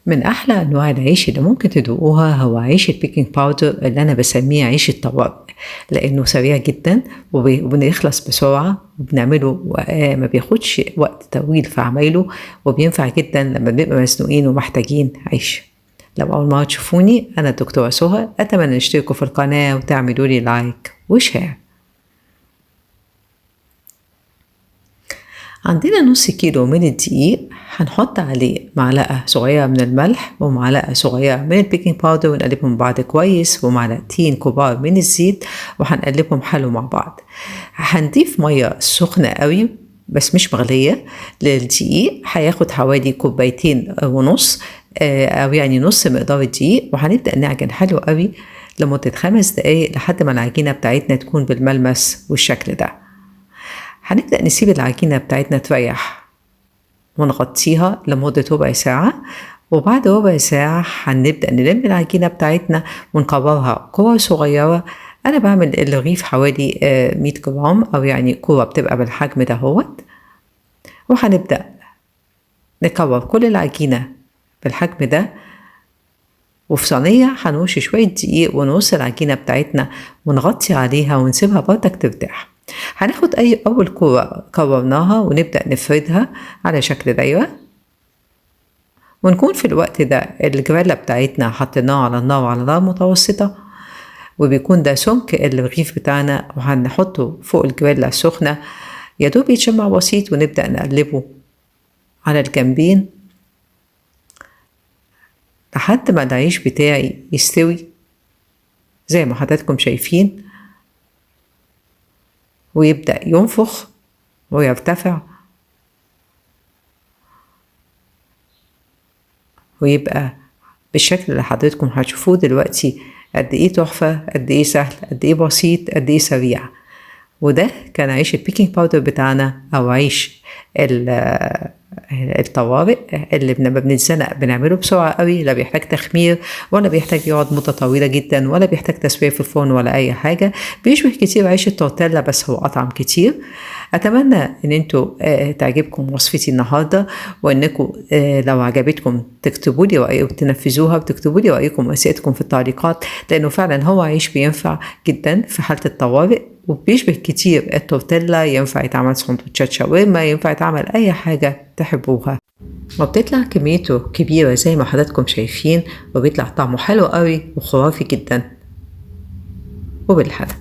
من أحلى أنواع العيش اللي ممكن تدوقوها هو عيش البيكنج باودر اللي أنا بسميه عيش الطوارئ، لأنه سريع جدا وبنخلص بسرعة وبنعمله ما بياخدش وقت طويل في عمايله، وبينفع جدا لما بنبقى مزنوقين ومحتاجين عيش. لو أول مرة تشوفوني أنا الدكتورة سهى، أتمنى تشتركوا في القناة وتعملوا لي لايك وشير. عندنا نص كيلو من الدقيق، هنحط عليه معلقة صغيرة من الملح ومعلقة صغيرة من البيكنج باودر ونقلبهم بعض كويس، ومعلقتين كبار من الزيت وهنقلبهم حلو مع بعض. هنضيف مية سخنة قوي بس مش مغلية للدقيق، هياخد حوالي 2.5 كوبايات أو يعني نص مقدار الدقيق، وهنبدأ نعجن حلو قوي لمدة 5 دقايق لحد ما العجينة بتاعتنا تكون بالملمس والشكل ده. هنبدأ نسيب العجينة بتاعتنا تريح ونغطيها لمدة ربع ساعة، وبعد ربع ساعة هنبدأ نلم العجينة بتاعتنا ونكورها كور صغيرة. أنا بعمل الرغيف حوالي 100 جرام أو يعني كورة بتبقى بالحجم ده هوت، وهنبدأ نكور كل العجينة بالحجم ده، وفي صينية هنرش شوية دقيق ونرص العجينة بتاعتنا ونغطي عليها ونسيبها برضك ترتاح. هناخد أول كورة كورناها ونبدأ نفردها على شكل دايرة، ونكون في الوقت ده الجريلا بتاعتنا حطيناها على النار على نار متوسطة، وبيكون ده سمك الرغيف بتاعنا، وهنحطه فوق الجريلا السخنة يدوب يتشمع بسيط، ونبدأ نقلبه على الجنبين لحد ما العيش بتاعي يستوي زي ما حضراتكم شايفين، ويبدأ ينفخ ويرتفع ويبقى بالشكل اللي حضراتكم هتشوفوه دلوقتي. قد ايه تحفة، قد ايه سهل، قد ايه بسيط، قد ايه سريع. وده كان عيش البيكنج باودر بتاعنا، او عيش الطوارئ اللي لما بنتزنق بنعمله بسرعة قوي، لا بيحتاج تخمير ولا بيحتاج يقعد مدة طويلة جدا ولا بيحتاج تسوية في الفرن ولا أي حاجة. بيشبه كتير عيش التورتيلا بس هو أطعم كتير. أتمنى إن انتوا تعجبكم وصفتي النهاردة، وإنكم لو عجبتكم تكتبوا لي رأيكم وتنفذوها، وتكتبوا لي رأيكم وأسئلتكم في التعليقات، لأنه فعلا هو عيش بينفع جدا في حالة الطوارئ، وبيشبه كتير التورتيلا. ينفع يتعمل سندوتشات شاورما، ينفع يتعمل أي حاجة تحبوها، وبتطلع كميته كبيرة زي ما حضراتكم شايفين، وبيطلع طعمه حلو قوي وخرافي جدا. وبالحلقة